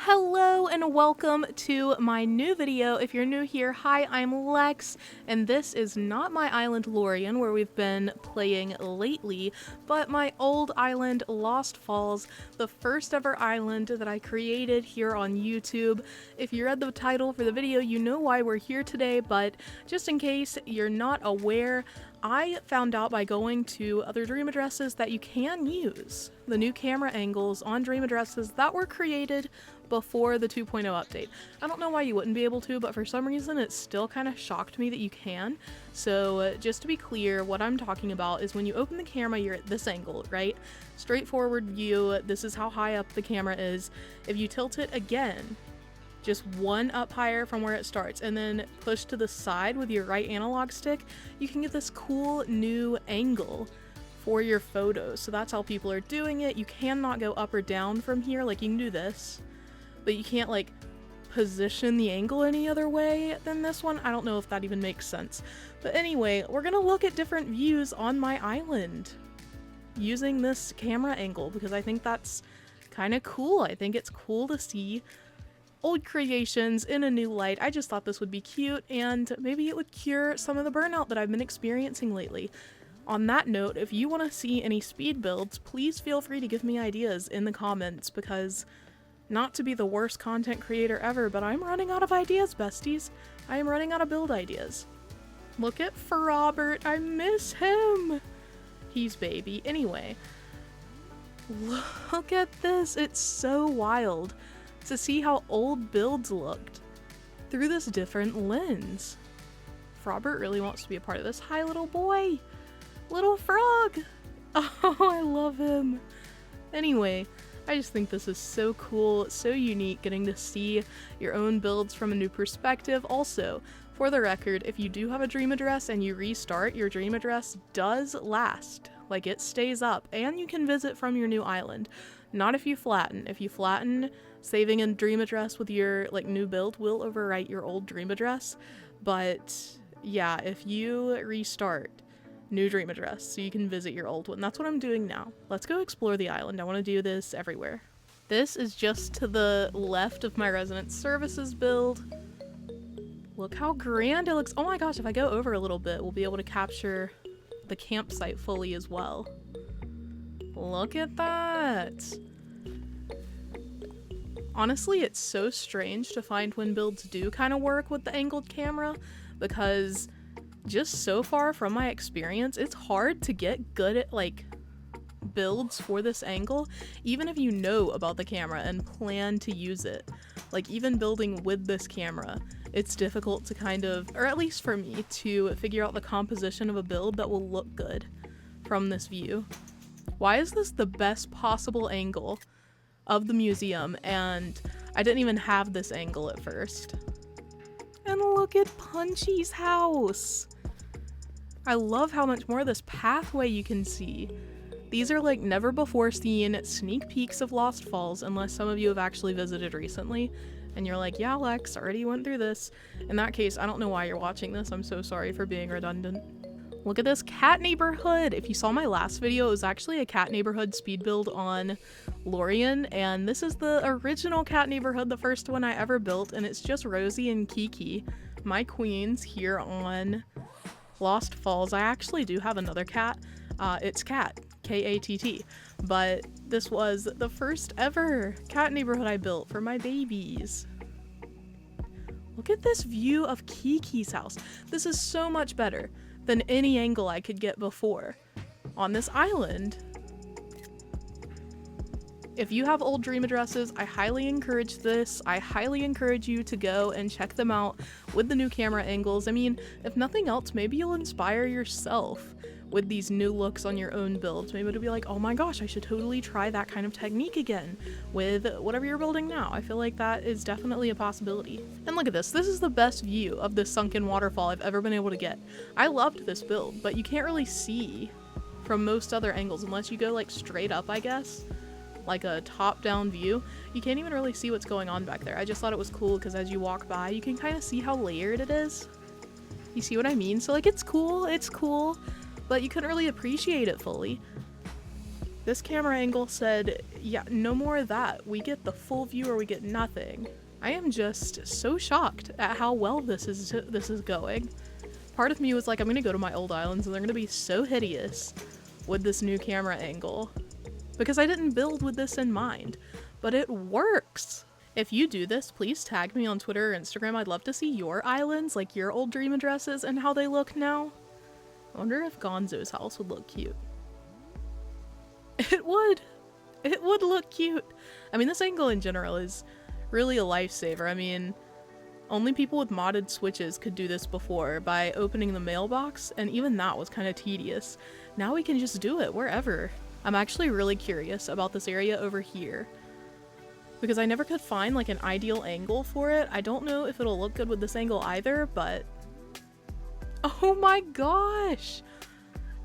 Hello and welcome to my new video. If you're new here, hi, I'm Lex, and this is not my island Lorien where we've been playing lately, but my old island Lost Falls, the first ever island that I created here on YouTube. If you read the title for the video, you know why we're here today, but just in case you're not aware, I found out by going to other dream addresses that you can use the new camera angles on dream addresses that were created before the 2.0 update. I don't know why you wouldn't be able to, but for some reason it still kind of shocked me that you can. So just to be clear, what I'm talking about is when you open the camera, you're at this angle, right? Straightforward view, this is how high up the camera is. If you tilt it again, just one up higher from where it starts, and then push to the side with your right analog stick, you can get this cool new angle for your photos. So that's how people are doing it. You cannot go up or down from here. Like, you can do this, but you can't like position the angle any other way than this one. I don't know if that even makes sense. But anyway, we're gonna look at different views on my island using this camera angle because I think that's kind of cool. I think it's cool to see old creations in a new light. I just thought this would be cute, and maybe it would cure some of the burnout that I've been experiencing lately. On that note, if you want to see any speed builds, please feel free to give me ideas in the comments, because not to be the worst content creator ever, but I'm running out of ideas, besties. I am running out of build ideas. Look at Robert, I miss him. He's baby. Anyway, look at this. It's so wild to see how old builds looked through this different lens. Robert really wants to be a part of this. Hi, little boy. Little frog. Oh, I love him. Anyway, I just think this is so cool, so unique, getting to see your own builds from a new perspective. Also, for the record, if you do have a dream address and you restart, your dream address does last. Like, it stays up, and you can visit from your new island. Not if you flatten. If you flatten, saving a dream address with your like new build will overwrite your old dream address. But yeah, if you restart, new dream address, so you can visit your old one. That's what I'm doing now. Let's go explore the island. I want to do this everywhere. This is just to the left of my resident services build. Look how grand it looks. Oh my gosh, if I go over a little bit, we'll be able to capture the campsite fully as well. Look at that. Honestly, it's so strange to find when builds do kind of work with the angled camera, because just so far from my experience, it's hard to get good at like builds for this angle, even if you know about the camera and plan to use it. Like, even building with this camera, it's difficult to kind of, or at least for me, to figure out the composition of a build that will look good from this view. Why is this the best possible angle of the museum, and I didn't even have this angle at first? And look at Punchy's house! I love how much more of this pathway you can see. These are like never before seen sneak peeks of Lost Falls, unless some of you have actually visited recently and you're like, yeah, Lex, already went through this. In that case, I don't know why you're watching this. I'm so sorry for being redundant. Look at this cat neighborhood. If you saw my last video, it was actually a cat neighborhood speed build on Lorien, and this is the original cat neighborhood, the first one I ever built, and it's just Rosie and Kiki, my queens, here on Lost Falls. I actually do have another cat. It's Cat, K-A-T-T, but this was the first ever cat neighborhood I built for my babies. Look at this view of Kiki's house. This is so much better than any angle I could get before on this island. If you have old dream addresses, I highly encourage this. I highly encourage you to go and check them out with the new camera angles. I mean, if nothing else, maybe you'll inspire yourself with these new looks on your own builds. Maybe it'll be like, oh my gosh, I should totally try that kind of technique again with whatever you're building now. I feel like that is definitely a possibility. And look at this. This is the best view of this sunken waterfall I've ever been able to get. I loved this build, but you can't really see from most other angles unless you go like straight up, I guess. Like a top-down view, you can't even really see what's going on back there. I just thought it was cool because as you walk by, you can kind of see how layered it is. You see what I mean? So like it's cool, but you couldn't really appreciate it fully. This camera angle said, yeah, no more of that. We get the full view or we get nothing. I am just so shocked at how well this is going. Part of me was like, I'm gonna go to my old islands and they're gonna be so hideous with this new camera angle. Because I didn't build with this in mind, but it works. If you do this, please tag me on Twitter or Instagram. I'd love to see your islands, like your old dream addresses and how they look now. I wonder if Gonzo's house would look cute. It would. It would look cute. I mean, this angle in general is really a lifesaver. I mean, only people with modded switches could do this before by opening the mailbox, and even that was kind of tedious. Now we can just do it wherever. I'm actually really curious about this area over here because I never could find like an ideal angle for it. I don't know if it'll look good with this angle either, but oh my gosh,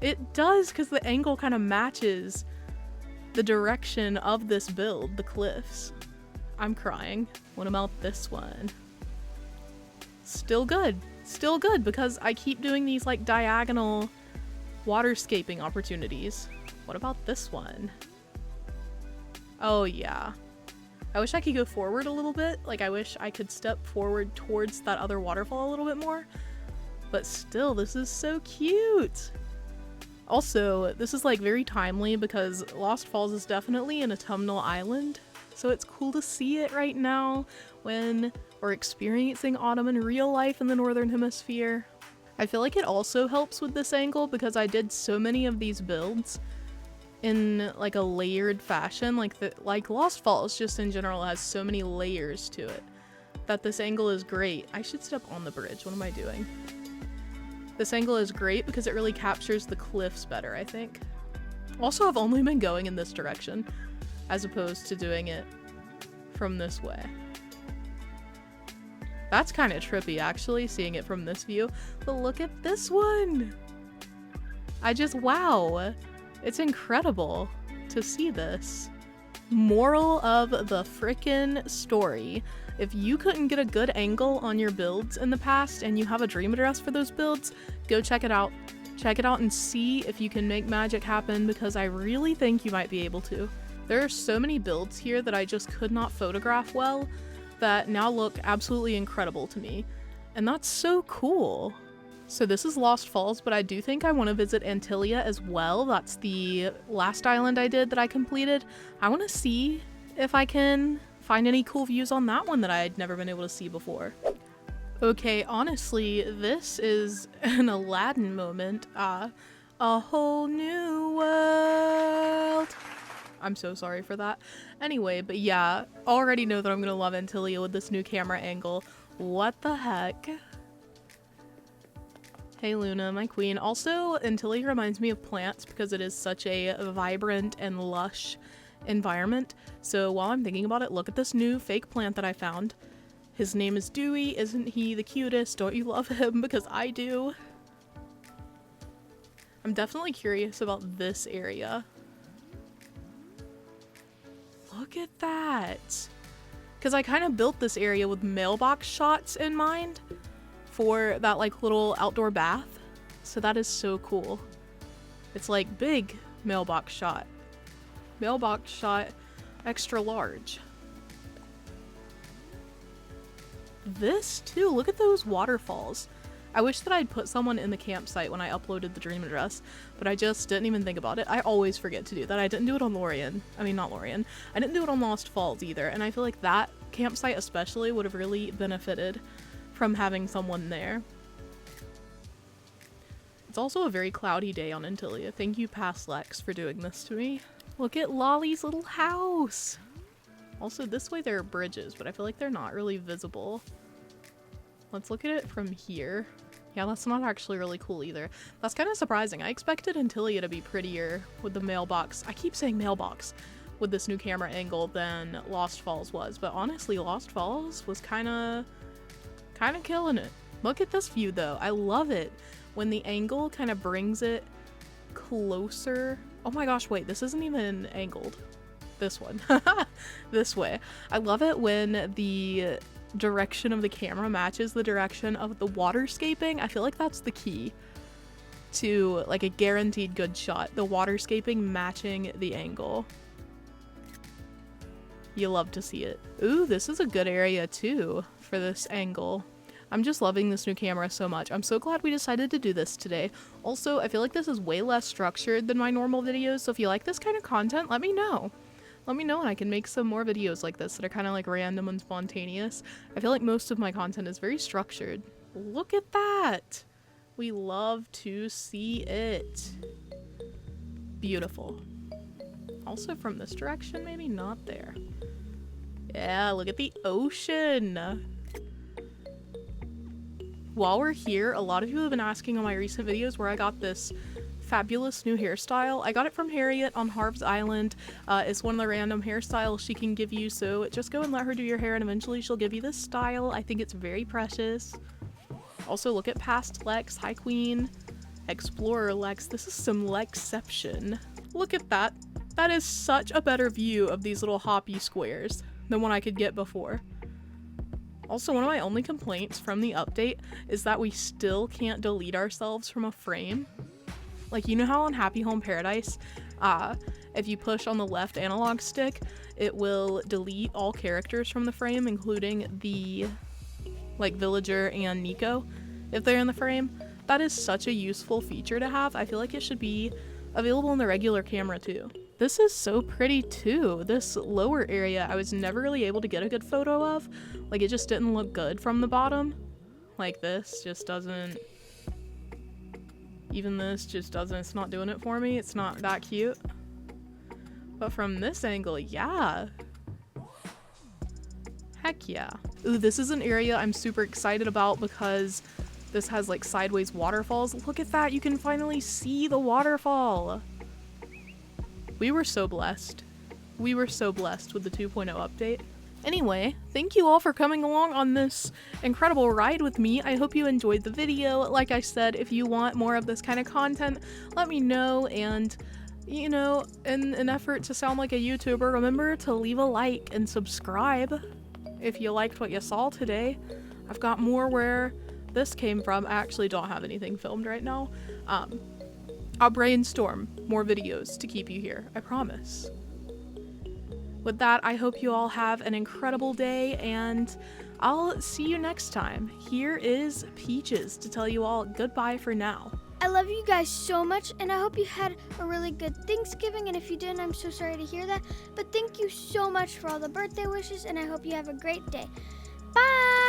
it does, because the angle kind of matches the direction of this build, the cliffs. I'm crying. What about this one? Still good because I keep doing these like diagonal waterscaping opportunities. What about this one? Oh yeah. I wish I could go forward a little bit. Like I wish I could step forward towards that other waterfall a little bit more. But still, this is so cute. Also, this is like very timely because Lost Falls is definitely an autumnal island. So it's cool to see it right now when we're experiencing autumn in real life in the Northern Hemisphere. I feel like it also helps with this angle because I did so many of these builds in like a layered fashion, like Lost Falls just in general has so many layers to it that this angle is great. I should step on the bridge. What am I doing? This angle is great because it really captures the cliffs better, I think. Also, I've only been going in this direction as opposed to doing it from this way. That's kind of trippy actually, seeing it from this view, but look at this one! Wow! It's incredible to see this. Moral of the frickin' story. If you couldn't get a good angle on your builds in the past and you have a dream address for those builds, go check it out. Check it out and see if you can make magic happen, because I really think you might be able to. There are so many builds here that I just could not photograph well that now look absolutely incredible to me. And that's so cool. So this is Lost Falls, but I do think I want to visit Antilia as well. That's the last island I did that I completed. I want to see if I can find any cool views on that one that I had never been able to see before. Okay, honestly, this is an Aladdin moment. A whole new world. I'm so sorry for that. Anyway, but yeah, already know that I'm gonna love Antilia with this new camera angle. What the heck? Hey Luna, my queen. Also, Antilia reminds me of plants because it is such a vibrant and lush environment. So while I'm thinking about it, look at this new fake plant that I found. His name is Dewey. Isn't he the cutest? Don't you love him? Because I do. I'm definitely curious about this area. Look at that. Because I kind of built this area with mailbox shots in mind for that like little outdoor bath. So that is so cool. It's like big mailbox shot. Mailbox shot extra large. This too, look at those waterfalls. I wish that I'd put someone in the campsite when I uploaded the dream address, but I just didn't even think about it. I always forget to do that. I didn't do it on Lorien. I mean, not Lorien. I didn't do it on Lost Falls either, and I feel like that campsite especially would have really benefited from having someone there. It's also a very cloudy day on Antilia. Thank you, Past Lex, for doing this to me. Look at Lolly's little house! Also, this way there are bridges, but I feel like they're not really visible. Let's look at it from here. Yeah, that's not actually really cool either. That's kind of surprising. I expected Antilia to be prettier with the mailbox. I keep saying mailbox with this new camera angle than Lost Falls was, but honestly, Lost Falls was kind of killing it. Look at this view though. I love it when the angle kind of brings it closer. Oh my gosh, wait, this isn't even angled. This one. This way. I love it when the direction of the camera matches the direction of the waterscaping. I feel like that's the key to like a guaranteed good shot. The waterscaping matching the angle. You love to see it. Ooh, this is a good area too for this angle. I'm just loving this new camera so much. I'm so glad we decided to do this today. Also, I feel like this is way less structured than my normal videos, so if you like this kind of content, let me know. Let me know and I can make some more videos like this that are kind of like random and spontaneous. I feel like most of my content is very structured. Look at that! We love to see it. Beautiful. Also from this direction, maybe not there. Yeah, look at the ocean! While we're here, a lot of you have been asking on my recent videos where I got this fabulous new hairstyle. I got it from Harriet on Harv's Island. It's one of the random hairstyles she can give you, so just go and let her do your hair and eventually she'll give you this style. I think it's very precious. Also, look at past Lex. Hi, Queen. Explorer Lex. This is some Lexception. Look at that. That is such a better view of these little hoppy squares than what I could get before. Also, one of my only complaints from the update is that we still can't delete ourselves from a frame. Like, you know how on Happy Home Paradise, if you push on the left analog stick, it will delete all characters from the frame, including the, like, villager and Nico, if they're in the frame. That is such a useful feature to have. I feel like it should be available in the regular camera too. This is so pretty too. This lower area I was never really able to get a good photo of. Like, it just didn't look good from the bottom. Like, this just doesn't, even this just doesn't, it's not doing it for me. It's not that cute. But from this angle, yeah. Heck yeah. Ooh, this is an area I'm super excited about because this has like sideways waterfalls. Look at that, you can finally see the waterfall. We were so blessed. We were so blessed with the 2.0 update. Anyway, thank you all for coming along on this incredible ride with me. I hope you enjoyed the video. Like I said, if you want more of this kind of content, let me know. And, you know, in an effort to sound like a YouTuber, remember to leave a like and subscribe if you liked what you saw today. I've got more where this came from. I actually don't have anything filmed right now. I'll brainstorm more videos to keep you here, I promise. With that, I hope you all have an incredible day, and I'll see you next time. Here is Peaches to tell you all goodbye for now. I love you guys so much, and I hope you had a really good Thanksgiving, and if you didn't, I'm so sorry to hear that. But thank you so much for all the birthday wishes, and I hope you have a great day. Bye!